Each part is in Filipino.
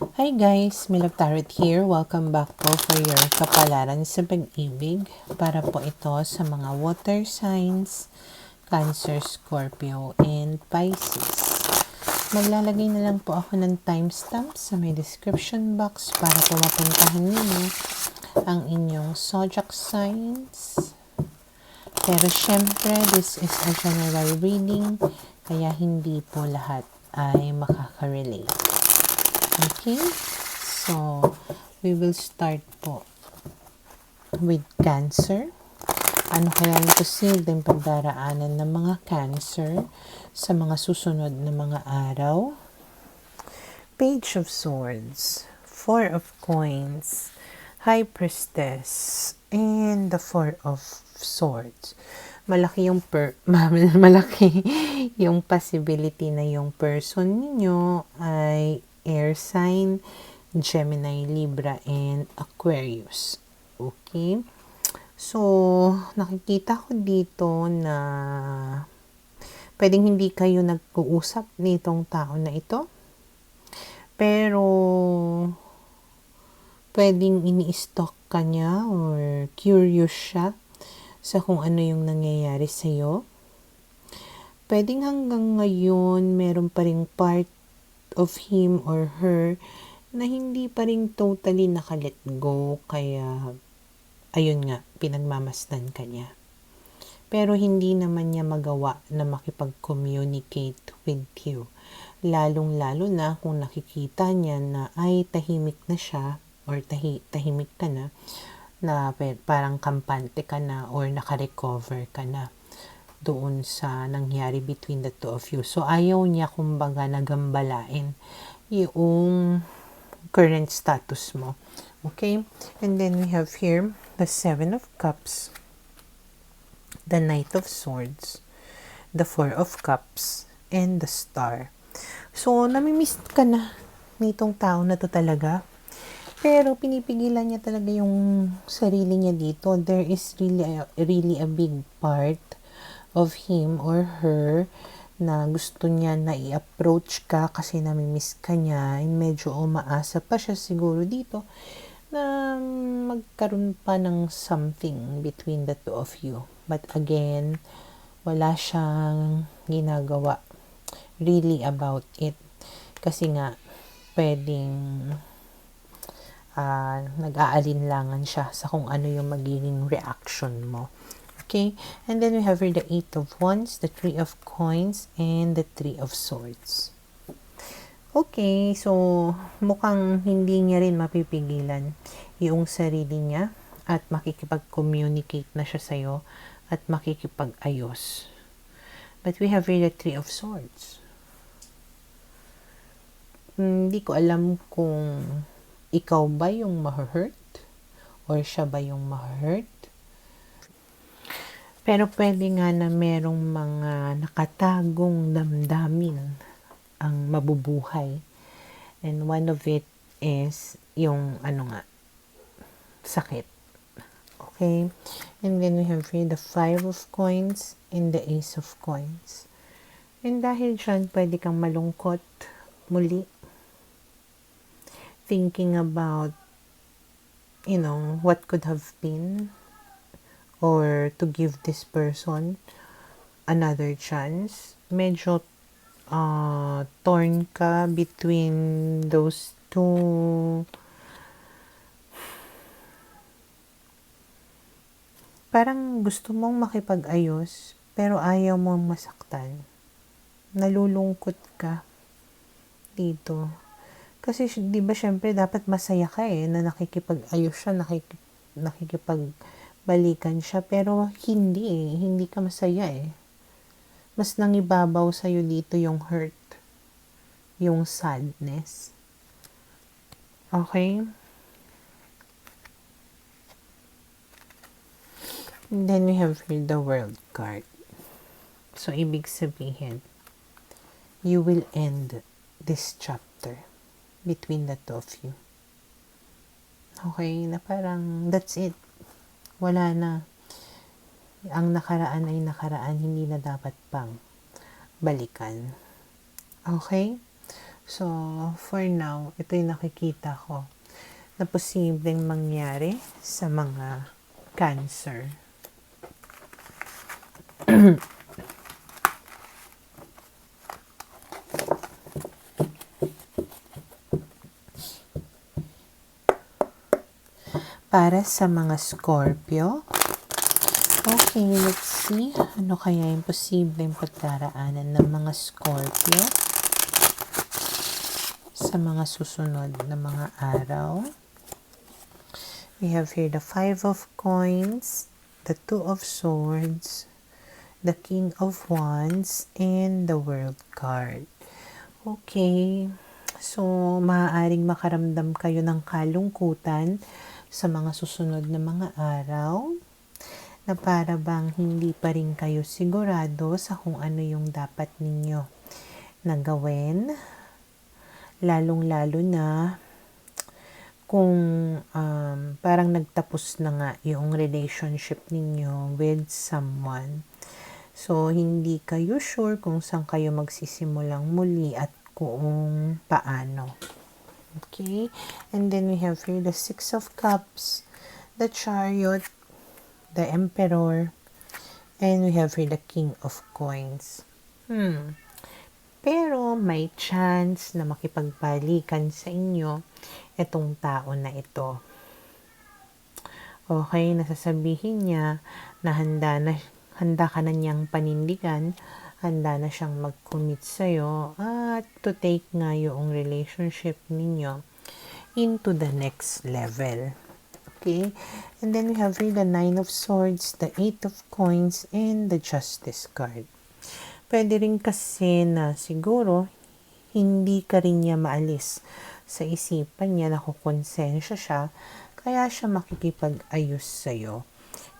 Hi guys, Milog Tarot here. Welcome back po for your kapalaran sa pag-ibig. Para po ito sa mga water signs, Cancer, Scorpio, and Pisces. Maglalagay na lang po ako ng timestamp sa may description box para po mapuntahan ninyo ang inyong zodiac signs. Pero syempre, this is a general reading, kaya hindi po lahat ay makaka-relate. Okay, so we will start po with Cancer. Ano kaya ang posibleng pagdaraanan ng mga Cancer sa mga susunod na mga araw? Page of Swords, Four of Coins, High Priestess, and the Four of Swords. Malaki yung possibility na yung person ninyo ay air sign, Gemini, Libra, and Aquarius. Okay? So, nakikita ko dito na pwedeng hindi kayo nag-uusap nitong tao na ito. Pero, pwedeng ini-stalk ka niya or curious siya sa kung ano yung nangyayari sa'yo. Pwedeng hanggang ngayon, meron pa ring part of him or her na hindi pa rin totally nakalet go, kaya ayun nga, pinagmamasdan ka niya. Pero hindi naman niya magawa na makipag-communicate with you. Lalong-lalo na kung nakikita niya na ay tahimik na siya or tahimik ka na parang kampante ka na or nakarecover ka na doon sa nangyari between the two of you. So, ayaw niya kumbaga nagambalain yung current status mo. Okay? And then we have here the Seven of Cups, the Knight of Swords, the Four of Cups, and the Star. So, namimiss ka na nitong tao na to talaga. Pero pinipigilan niya talaga yung sarili niya dito. There is really a big part of him or her na gusto niya na i-approach ka kasi namimiss ka niya. Medyo umaasa pa siya siguro dito na magkaroon pa ng something between the two of you. But again, wala siyang ginagawa really about it. Kasi nga, pwedeng nag-aalinlangan siya sa kung ano yung magiging reaction mo. Okay, and then we have here the Eight of Wands, the Three of Coins, and the Three of Swords. Okay, so mukhang hindi niya rin mapipigilan yung sarili niya at makikipag-communicate na siya sa'yo at makikipag-ayos. But we have here the Three of Swords. Hindi ko alam kung ikaw ba yung ma-hurt or siya ba yung ma-hurt. Pero pwede nga na merong mga nakatagong damdamin ang mabubuhay. And one of it is yung sakit. Okay? And then we have here the Five of Coins and the Ace of Coins. And dahil dyan, pwede kang malungkot muli. Thinking about, what could have been, or to give this person another chance. Medyo torn ka between those two. Parang gusto mong makipag-ayos, pero ayaw mong masaktan. Nalulungkot ka dito. Kasi, di ba, syempre, dapat masaya ka na nakikipag-ayos siya, nakikipagbalikan siya, pero hindi ka masaya Mas nangibabaw sa'yo dito yung hurt, yung sadness. Okay? And then we have here the World card. So, ibig sabihin, you will end this chapter between the two of you. Okay? Na parang, that's it. Wala na. Ang nakaraan ay nakaraan, hindi na dapat pang balikan. Okay? So, for now, ito yung nakikita ko na posibleng mangyari sa mga Cancer. Para sa mga Scorpio, okay, let's see. Ano kaya yung posibleng pagdaraanan ng mga Scorpio sa mga susunod na mga araw? We have here the 5 of Coins, the 2 of Swords, the King of Wands, and the World card. Okay, so maaaring makaramdam kayo ng kalungkutan sa mga susunod na mga araw na para bang hindi pa rin kayo sigurado sa kung ano yung dapat ninyo na gawin, lalong-lalo na kung parang nagtapos na nga yung relationship ninyo with someone. So, hindi kayo sure kung saan kayo magsisimulang muli at kung paano. Okay? And then we have here the 6 of Cups, the Chariot, the Emperor, and we have here the King of Coins. Pero may chance na makipagbalikan sa inyo itong tao na ito. Okay, nasasabihin niya na handa ka na niyang panindigan, handa na siyang mag-commit sa'yo at to take nga yung relationship ninyo into the next level. Okay? And then we have here the 9 of Swords, the 8 of Coins, and the Justice card. Pwede rin kasi na siguro hindi ka rin niya maalis sa isipan niya, nakukonsensya siya, kaya siya makikipag-ayos sa'yo.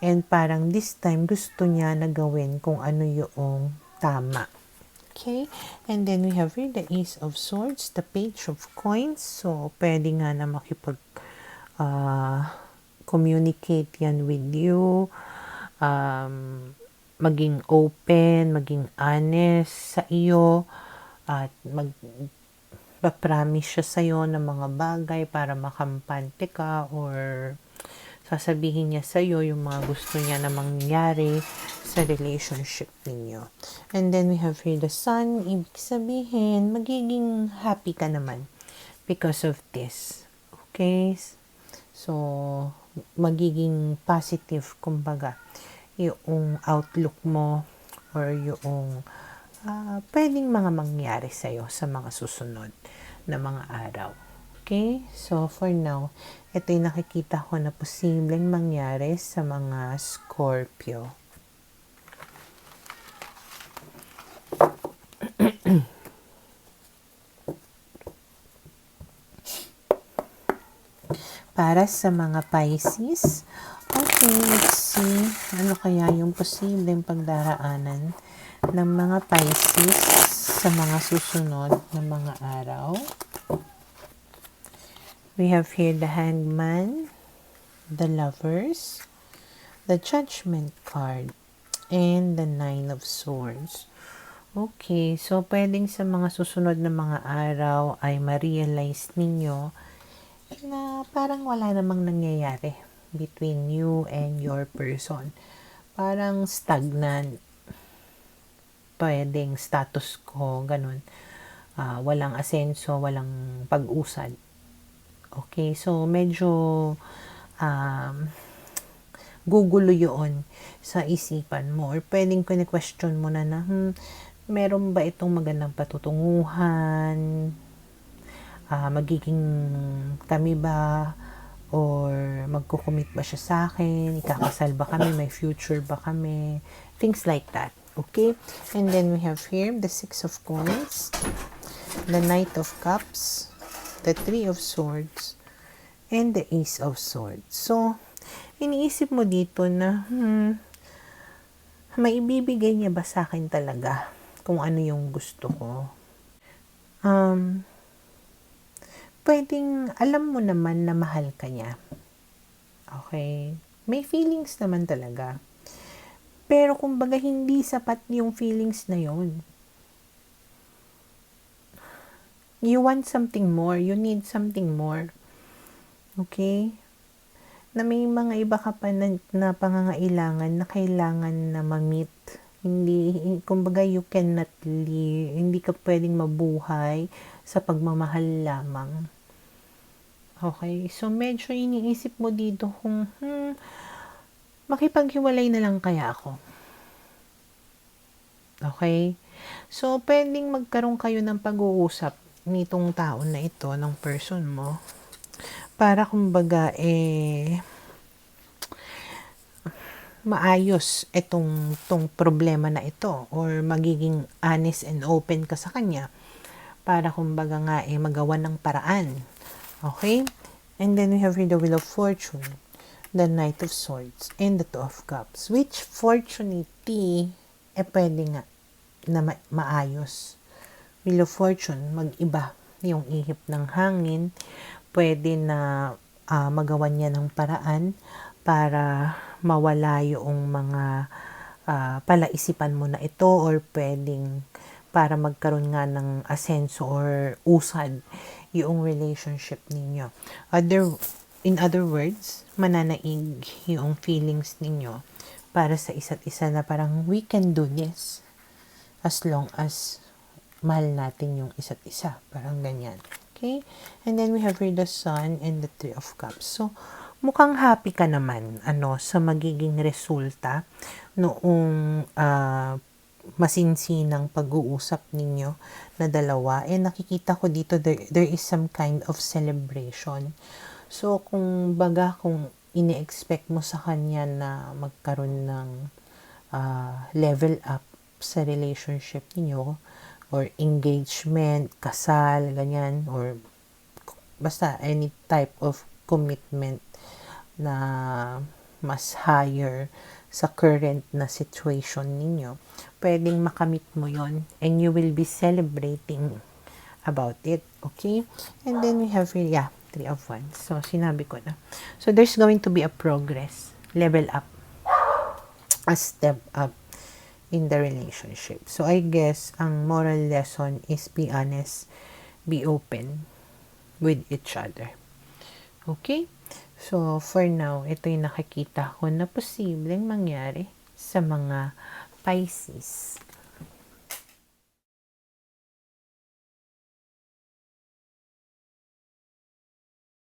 And parang this time gusto niya na gawin kung ano yung tama. Okay? And then we have here the Ace of Swords, the Page of Coins. So, pwede nga na communicate yan with you. Maging open, maging honest sa iyo. At mag-promise siya sa'yo ng mga bagay para makampante ka or sasabihin niya sa'yo yung mga gusto niya na mangyari sa relationship ninyo. And then we have here the Sun. Ibig sabihin, magiging happy ka naman because of this. Okay? So, magiging positive, kumbaga, yung outlook mo or yung pwedeng mga mangyari sa'yo sa mga susunod na mga araw. Okay? So, for now, ito yung nakikita ko na posibleng mangyari sa mga Scorpio. Para sa mga Pisces, okay, let's see, ano kaya yung posibleng pagdaraanan ng mga Pisces sa mga susunod na mga araw. We have here the Hangman, the Lovers, the Judgment card, and the 9 of Swords. Okay, so pwedeng sa mga susunod na mga araw ay ma-realize ninyo na parang wala namang nangyayari between you and your person. Parang stagnant. Pwedeng status quo, ganun. Walang asenso, walang pag-usad. Okay, so medyo gugulo yun sa isipan mo. Or pwedeng question mo na meron ba itong magandang patutunguhan? Magiging kami ba? Or magkukumit ba siya sa akin? Ikakasal ba kami? May future ba kami? Things like that. Okay? And then we have here the 6 of Coins, the Knight of Cups, the 3 of Swords, and the Ace of Swords. So, iniisip mo dito na, maibibigay niya ba sa akin talaga kung ano yung gusto ko? Pwedeng alam mo naman na mahal ka niya. Okay? May feelings naman talaga. Pero kumbaga hindi sapat yung feelings na yon. You want something more. You need something more. Okay? Na may mga iba ka pa na pangangailangan na kailangan na ma-meet. Hindi, kumbaga you cannot live, hindi ka pwedeng mabuhay sa pagmamahal lamang. Okay? So, medyo iniisip mo dito kung, makipaghiwalay na lang kaya ako. Okay? So, pwedeng magkaroon kayo ng pag-uusap nitong tao na ito, ng person mo, para kumbaga, maayos tong problema na ito or magiging honest and open ka sa kanya para kumbaga nga magawan ng paraan. Okay? And then we have the Wheel of Fortune, the Knight of Swords, and the Two of Cups. Which fortunity pwede nga na maayos. Wheel of Fortune, mag-iba yung ihip ng hangin. Pwede na magawan niya ng paraan para mawala yung mga palaisipan mo na ito or pwedeng para magkaroon nga ng asenso or usad yung relationship ninyo. In other words, mananaig yung feelings ninyo para sa isa't isa na parang we can do this as long as mahal natin yung isa't isa. Parang ganyan. Okay? And then we have here the Sun and the Three of Cups. So, mukhang happy ka naman sa magiging resulta noong masinsinang pag-uusap ninyo na dalawa. Nakikita ko dito there is some kind of celebration. So, kung ini-expect mo sa kanya na magkaroon ng level up sa relationship niyo or engagement, kasal, ganyan, or basta any type of commitment na mas higher sa current na situation ninyo, pwedeng makamit mo yon and you will be celebrating about it. Okay? And then we have here, Three of Wands. So, sinabi ko na. So, there's going to be a progress, level up, a step up in the relationship. So, I guess, ang moral lesson is be honest, be open with each other. Okay? So, for now, ito yung nakikita ko na posibleng mangyari sa mga Pisces.